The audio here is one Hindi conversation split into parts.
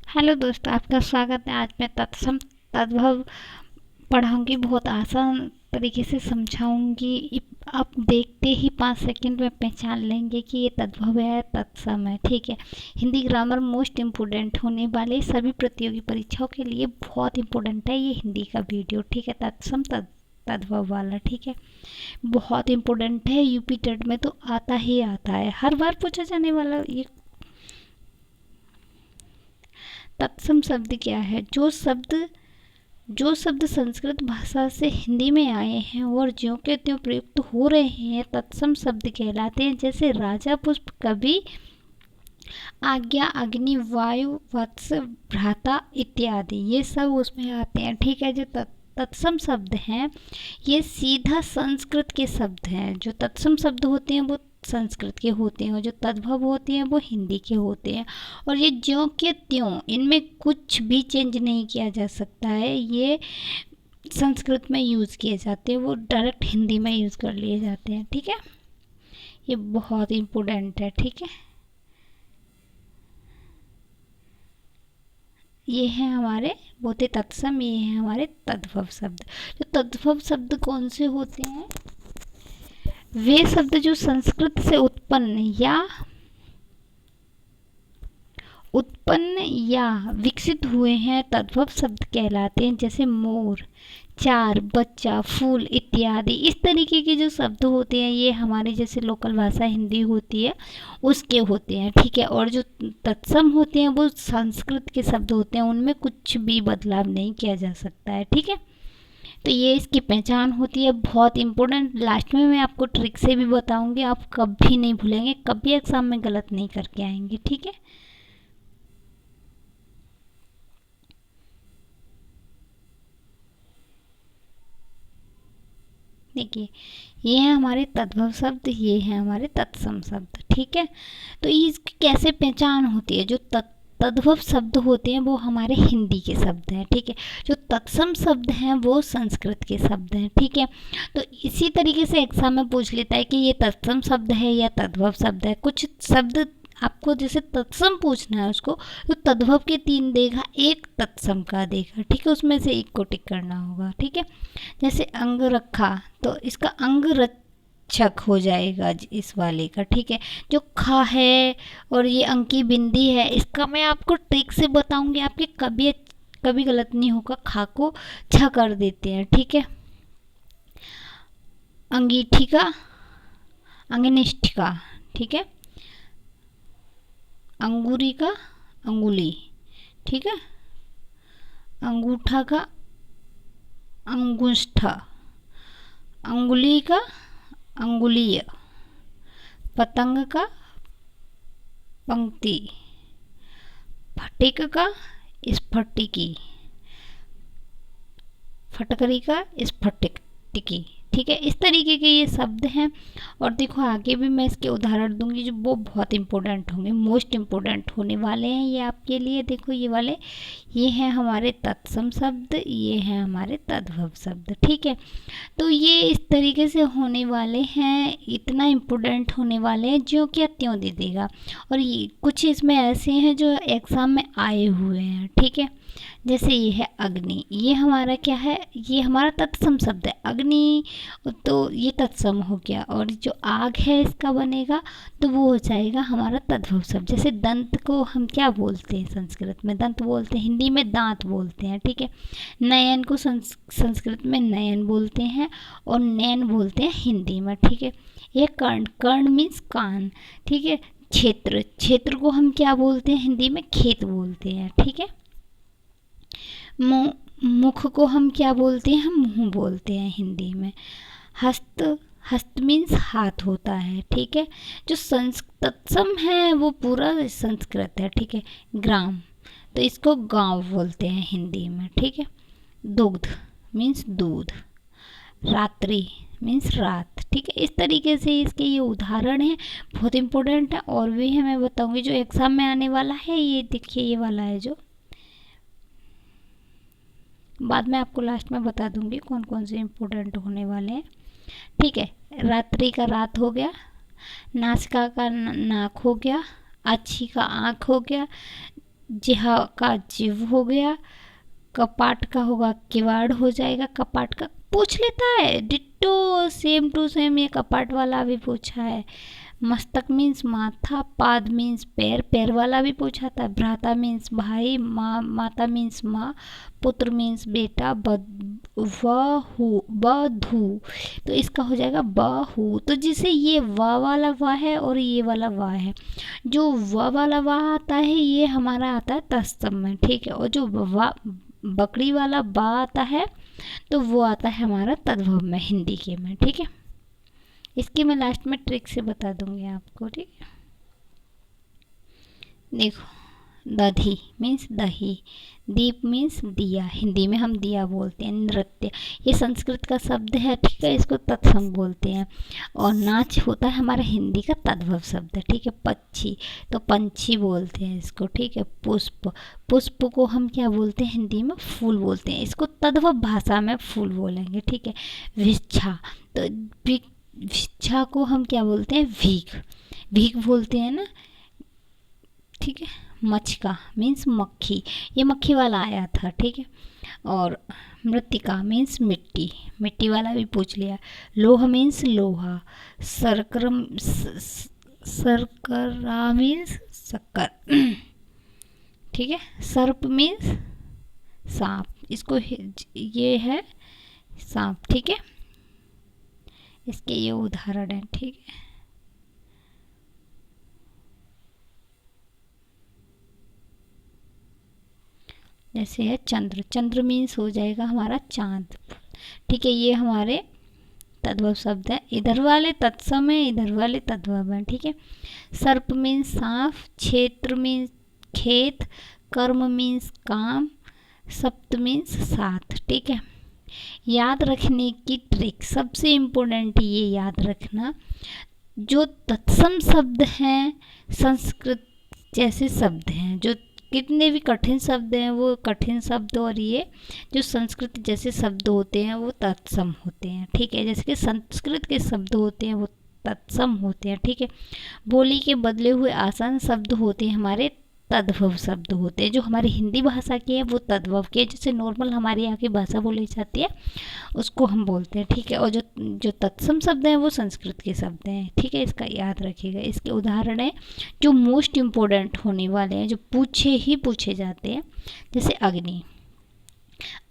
हेलो दोस्तों, आपका स्वागत है। आज मैं तत्सम तद्भव पढ़ाऊंगी, बहुत आसान तरीके से समझाऊंगी। आप देखते ही 5 सेकंड में पहचान लेंगे कि ये तद्भव है, तत्सम है। ठीक है। हिंदी ग्रामर मोस्ट इम्पोर्टेंट होने वाले सभी प्रतियोगी परीक्षाओं के लिए बहुत इम्पोर्टेंट है ये हिंदी का वीडियो। ठीक है, तत्सम तद्भव वाला। ठीक है, बहुत इम्पोर्टेंट है। यूपी टेट में तो आता ही आता है, हर बार पूछा जाने वाला ये। तत्सम शब्द क्या है? जो शब्द संस्कृत भाषा से हिंदी में आए हैं और ज्यों के त्यों प्रयुक्त हो रहे हैं तत्सम शब्द कहलाते हैं। जैसे राजा, पुष्प, कवि, आज्ञा, अग्नि, वायु, वत्स, भ्राता इत्यादि, ये सब उसमें आते हैं। ठीक है। जो तत्सम शब्द हैं ये सीधा संस्कृत के शब्द हैं। जो तत्सम शब्द होते हैं वो संस्कृत के होते हैं और जो तद्भव होते हैं वो हिंदी के होते हैं। और ये ज्यों के त्यों, इनमें कुछ भी चेंज नहीं किया जा सकता है। ये संस्कृत में यूज़ किए जाते हैं, वो डायरेक्ट हिंदी में यूज़ कर लिए जाते हैं। ठीक है, ये बहुत इम्पोर्टेंट है। ठीक है, ये हैं हमारे बोते तत्सम, ये हैं हमारे तद्भव शब्द। जो तद्भव शब्द कौन से होते हैं? वे शब्द जो संस्कृत से उत्पन्न या विकसित हुए हैं तद्भव शब्द कहलाते हैं। जैसे मोर, चार, बच्चा, फूल इत्यादि। इस तरीके के जो शब्द होते हैं ये हमारी जैसे लोकल भाषा हिंदी होती है उसके होते हैं। ठीक है। और जो तत्सम होते हैं वो संस्कृत के शब्द होते हैं, उनमें कुछ भी बदलाव नहीं किया जा सकता है। ठीक है, तो ये इसकी पहचान होती है, बहुत इम्पोर्टेंट। लास्ट में मैं आपको ट्रिक से भी बताऊंगी, आप कभी नहीं भूलेंगे, कभी एग्जाम में गलत नहीं करके आएंगे। ठीक है, देखिए ये हैं हमारे तद्भव शब्द, ये हैं हमारे तत्सम शब्द। ठीक है, तो इसकी कैसे पहचान होती है? जो तद्भव शब्द होते हैं वो हमारे हिंदी के शब्द हैं। ठीक है, जो तत्सम शब्द हैं वो संस्कृत के शब्द हैं। ठीक है, तो इसी तरीके से एग्जाम में पूछ लेता है कि ये तत्सम शब्द है या तद्भव शब्द है। कुछ शब्द आपको जैसे तत्सम पूछना है उसको, तो तद्भव के 3 देगा, एक तत्सम का देगा। ठीक है, उसमें से एक को टिक करना होगा। ठीक है, जैसे अंग रखा तो इसका अंग रक्षक हो जाएगा इस वाले का। ठीक है, जो खा है और ये अंक की बिंदी है, इसका मैं आपको ट्रिक से बताऊंगी, आपके कभी कभी गलत नहीं होगा। खा को छ कर देते हैं। ठीक है, अंगीठी का अंगनिष्ठ का। ठीक है, अंगूरी का अंगुली। ठीक है, अंगूठा का अंगुष्ठा, अंगुली का अंगुलीय, पतंग का पंक्ति, फटिक का स्फटिकी, फटकरी का स्फटिकी। ठीक है, इस तरीके के ये शब्द हैं। और देखो आगे भी मैं इसके उदाहरण दूंगी जो वो बहुत इंपॉर्टेंट होंगे, मोस्ट इम्पोर्टेंट होने वाले हैं ये आपके लिए। देखो ये वाले, ये हैं हमारे तत्सम शब्द, ये हैं हमारे तद्भव शब्द। ठीक है, तो ये इस तरीके से होने वाले हैं, इतना इम्पोर्टेंट होने वाले हैं जो क्या त्यों दे देगा। और ये कुछ इसमें ऐसे हैं जो एग्ज़ाम में आए हुए हैं। ठीक है, जैसे ये है अग्नि, ये हमारा क्या है? ये हमारा तत्सम शब्द है अग्नि, तो ये तत्सम हो गया। और जो आग है इसका बनेगा तो वो हो जाएगा हमारा तद्भव शब्द। जैसे दंत को हम क्या बोलते हैं? संस्कृत में दंत बोलते हैं, हिंदी में दांत बोलते हैं। ठीक है, नयन को संस्कृत में नयन बोलते हैं और नैन बोलते हैं हिंदी में। ठीक है, ये कर्ण, कर्ण मीन्स कान। ठीक है, क्षेत्र, क्षेत्र को हम क्या बोलते हैं? हिंदी में खेत बोलते हैं। ठीक है, मुख को हम क्या बोलते हैं? हम मुंह बोलते हैं हिंदी में। हस्त, हस्त मीन्स हाथ होता है। ठीक है, जो तत्सम है वो पूरा संस्कृत है। ठीक है, ग्राम तो इसको गांव बोलते हैं हिंदी में। ठीक है, दुग्ध मीन्स दूध, रात्रि मीन्स रात। ठीक है, इस तरीके से इसके ये उदाहरण हैं, बहुत इंपॉर्टेंट है। और भी है, मैं बताऊंगी जो एग्जाम में आने वाला है। ये देखिए ये वाला है, जो बाद में आपको लास्ट में बता दूंगी कौन कौन से इम्पोर्टेंट होने वाले हैं। ठीक है, रात्रि का रात हो गया, नासिका का नाक हो गया, अच्छी का आँख हो गया, जिहा का जिव हो गया, कपाट का होगा किवाड़ हो जाएगा, कपाट का पूछ लेता है डिट्टो सेम टू सेम, ये कपाट वाला भी पूछा है। मस्तक मीन्स माथा, पाद मीन्स पैर, पैर वाला भी पूछा था। भ्राता मीन्स भाई, माँ माता मीन्स माँ, पुत्र मीन्स बेटा, बधू, तो इसका हो जाएगा बहु। तो जिसे ये वा वाला वा है और ये वाला वा है, जो वा वाला वा आता है ये हमारा आता है तत्सम में, ठीक है। और जो वा बकरी वाला बा आता है तो वो आता है हमारा तद्भव में, हिंदी के में, ठीक है। इसकी मैं लास्ट में ट्रिक से बता दूंगी आपको, ठीक है। देखो, दधी मीन्स दही, दीप मीन्स दिया, हिंदी में हम दिया बोलते हैं। नृत्य ये संस्कृत का शब्द है, ठीक है, इसको तत्सम बोलते हैं। और नाच होता है हमारा हिंदी का तद्भव शब्द, ठीक है। पक्षी तो पंछी बोलते हैं इसको, ठीक है। पुष्प, पुष्प को हम क्या बोलते हैं हिंदी में, फूल बोलते हैं, इसको तद्भव भाषा में फूल बोलेंगे, ठीक है। भिक्षा तो भिक्षा को हम क्या बोलते हैं, भीख, भीख बोलते हैं ना, ठीक है। मचका मीन्स मक्खी, ये मक्खी वाला आया था, ठीक है। और मृत्तिका मीन्स मिट्टी, मिट्टी वाला भी पूछ लिया। लोह मीन्स लोहा, सरकरा मीन्स शक्कर, ठीक है। सर्प मीन्स सांप, इसको ये है सांप, ठीक है। इसके ये उदाहरण है, ठीक है। जैसे है चंद्र, चंद्र मीन्स हो जाएगा हमारा चांद, ठीक है। ये हमारे तद्भव शब्द है, इधर वाले तत्सम है, इधर वाले तद्भव है, ठीक है। सर्प मीन्स सांप, क्षेत्र मीन्स खेत, कर्म मीन्स काम, सप्त मीन्स सात, ठीक है। याद रखने की ट्रिक, सबसे इम्पोर्टेंट ये याद रखना, जो तत्सम शब्द हैं संस्कृत जैसे शब्द हैं, जो कितने भी कठिन शब्द हैं वो कठिन शब्द, और ये जो संस्कृत जैसे शब्द होते हैं वो तत्सम होते हैं, ठीक है। जैसे कि संस्कृत के शब्द होते हैं वो तत्सम होते हैं, ठीक है। बोली के बदले हुए आसान शब्द होते हैं हमारे तद्भव शब्द होते हैं, जो हमारी हिंदी भाषा के हैं वो तद्भव के, जैसे नॉर्मल हमारे यहाँ की भाषा बोली जाती है उसको हम बोलते हैं, ठीक है। और जो जो तत्सम शब्द हैं वो संस्कृत के शब्द हैं, ठीक है। इसका याद रखिएगा। इसके उदाहरण है जो मोस्ट इम्पोर्टेंट होने वाले हैं, जो पूछे जाते हैं, जैसे अग्नि,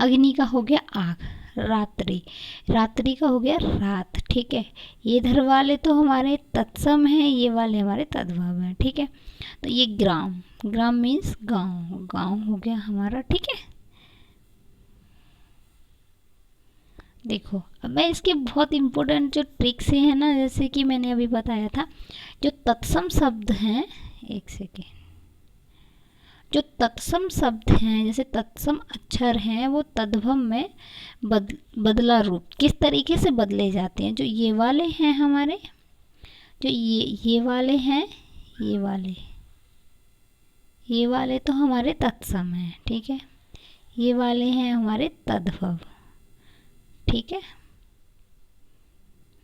अग्नि का हो गया आग, रात्रि, रात्रि का हो गया रात, ठीक है। ये इधर वाले तो हमारे तत्सम हैं, ये वाले हमारे तद्भव हैं, ठीक है। तो ये ग्राम, ग्राम मीन्स गांव, गांव हो गया हमारा, ठीक है। देखो अब मैं इसके बहुत इम्पोर्टेंट जो ट्रिक्स हैं ना, जैसे कि मैंने अभी बताया था, जो तत्सम शब्द हैं, एक सेकेंड, जो तत्सम शब्द हैं जैसे तत्सम अक्षर हैं वो तद्भव में बदला रूप किस तरीके से बदले जाते हैं। जो ये वाले हैं हमारे, जो ये वाले हैं, ये वाले तो हमारे तत्सम हैं, ठीक है। ये वाले हैं हमारे तद्भव, ठीक है।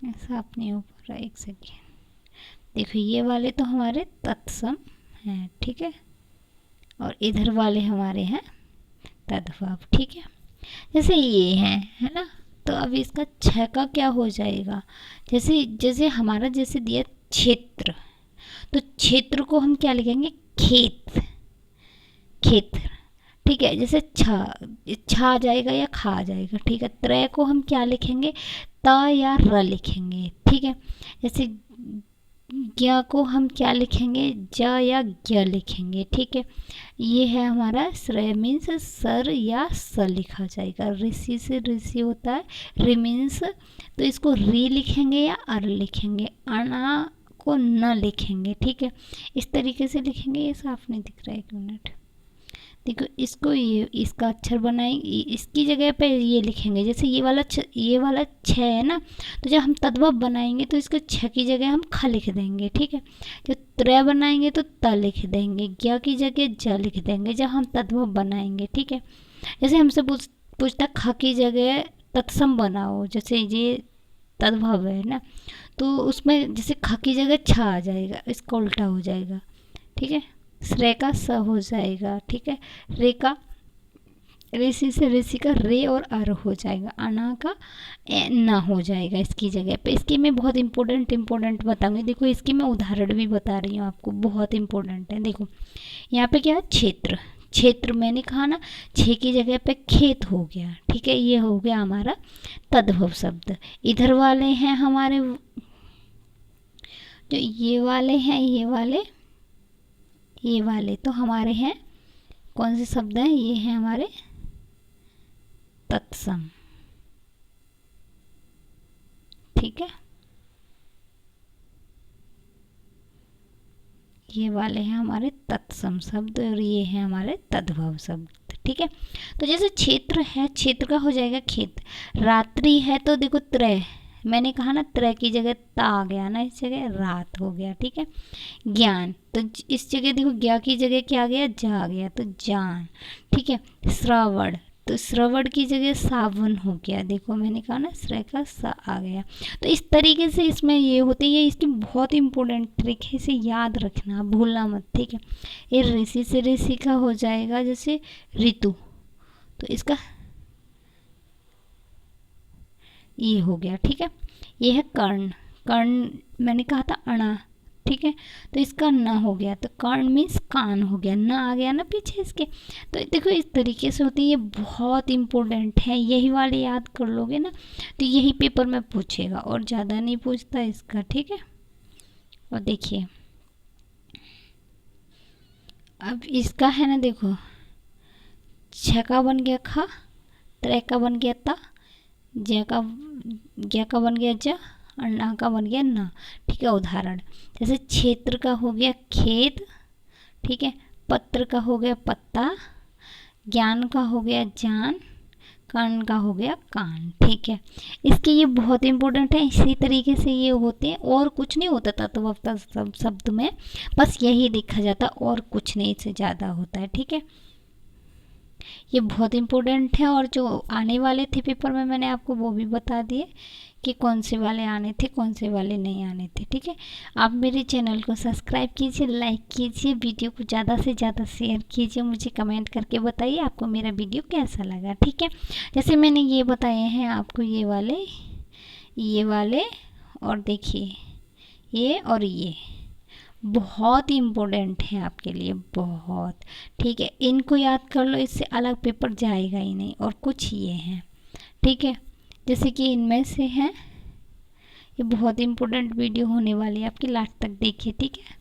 ऐसा अपने ऊपर, एक सेकेंड, देखो ये वाले तो हमारे तत्सम हैं, ठीक है। और इधर वाले हमारे हैं तद्भव, ठीक है। जैसे ये हैं, है ना, तो अब इसका छ का क्या हो जाएगा, जैसे जैसे हमारा जैसे दिया क्षेत्र, तो क्षेत्र को हम क्या लिखेंगे, खेत, क्षेत्र, ठीक है। जैसे छा जाएगा या खा जाएगा, ठीक है। त्रय को हम क्या लिखेंगे, त या र लिखेंगे, ठीक है। जैसे ज्ञ को हम क्या लिखेंगे, ज या ज्ञ लिखेंगे, ठीक है। ये है हमारा श्रेय मीन्स सर या स लिखा जाएगा, ऋषि से ऋषि होता है, रि मीन्स, तो इसको री लिखेंगे या अर लिखेंगे, अना को न लिखेंगे, ठीक है। इस तरीके से लिखेंगे। ये साफ नहीं दिख रहा है, एक मिनट, देखो इसको, ये इसका अक्षर बनाएंगे, इसकी जगह पे ये लिखेंगे, जैसे ये वाला छ है ना, तो जब हम तद्भव बनाएंगे तो इसको छ की जगह हम ख लिख देंगे, ठीक है। जब त्रय बनाएंगे तो त लिख देंगे, ज्ञ की जगह ज लिख देंगे जब हम तद्भव बनाएंगे, ठीक है। जैसे हमसे पूछता ख की जगह तत्सम बनाओ, जैसे ये तद्भव है ना, तो उसमें जैसे ख की जगह छ आ जाएगा, इसका उल्टा हो जाएगा, ठीक है। श्रे का स हो जाएगा, ठीक है। रे का ऋषि से ऋषि का रे और अर हो जाएगा, अना का ना हो जाएगा इसकी जगह पे। इसकी मैं बहुत इंपॉर्टेंट बताऊंगी। देखो इसकी मैं उदाहरण भी बता रही हूँ आपको, बहुत इंपॉर्टेंट है। देखो यहाँ पे क्या है, क्षेत्र। क्षेत्र मैंने कहा ना, छे की जगह पे खेत हो गया, ठीक है। ये हो गया हमारा तद्भव शब्द। इधर वाले हैं हमारे जो ये वाले हैं, ये वाले तो हमारे हैं कौन से शब्द हैं, ये हैं हमारे तत्सम, ठीक है। ये वाले हैं हमारे तत्सम शब्द और ये हैं हमारे तद्भव शब्द, ठीक है। तो जैसे क्षेत्र है, क्षेत्र का हो जाएगा खेत। रात्रि है तो देखो त्रय, मैंने कहा ना त्रय की जगह ता आ गया ना, इस जगह रात हो गया, ठीक है। ज्ञान तो इस जगह देखो ज्ञा की जगह क्या आ गया, जा आ गया तो जान, ठीक है। श्रावण तो श्रवण की जगह सावन हो गया, देखो मैंने कहा ना श्रय का सा आ गया। तो इस तरीके से इसमें ये होती है, इसकी बहुत इंपॉर्टेंट ट्रिक है, इसे याद रखना, भूलना मत, ठीक है। ये ऋषि से ऋषि का हो जाएगा जैसे ऋतु, तो इसका ये हो गया, ठीक है। ये है कर्ण, कर्ण मैंने कहा था अणा, ठीक है। तो इसका न हो गया, तो कर्ण मीन्स कान हो गया, न आ गया ना पीछे इसके। तो देखो इस तरीके से होती है, ये बहुत इंपॉर्टेंट है, यही वाले याद कर लोगे ना तो यही पेपर में पूछेगा और ज़्यादा नहीं पूछता इसका, ठीक है। और देखिए अब इसका है ना, देखो छ का बन गया खा, त्रय का बन गया ता, ज्या का बन गया जा और ना का बन गया ना, ठीक है। उदाहरण जैसे क्षेत्र का हो गया खेत, ठीक है। पत्र का हो गया पत्ता, ज्ञान का हो गया जान, कर्ण का हो गया कान, ठीक है। इसके ये बहुत इंपॉर्टेंट है, इसी तरीके से ये होते हैं और कुछ नहीं होता था तो वक्त शब्द में बस यही देखा जाता और कुछ नहीं से ज़्यादा होता है, ठीक है। ये बहुत इम्पोर्टेंट है और जो आने वाले थे पेपर में मैंने आपको वो भी बता दिए कि कौन से वाले आने थे, कौन से वाले नहीं आने थे, ठीक है। आप मेरे चैनल को सब्सक्राइब कीजिए, लाइक कीजिए, वीडियो को ज़्यादा से ज़्यादा शेयर कीजिए, मुझे कमेंट करके बताइए आपको मेरा वीडियो कैसा लगा, ठीक है। जैसे मैंने ये बताए हैं आपको ये वाले और देखिए ये और ये बहुत इम्पोर्टेंट है आपके लिए, बहुत, ठीक है। इनको याद कर लो, इससे अलग पेपर जाएगा ही नहीं। और कुछ ये हैं, ठीक है, जैसे कि इनमें से हैं, ये बहुत इम्पोर्टेंट वीडियो होने वाली है आपकी, लास्ट तक देखिए, ठीक है।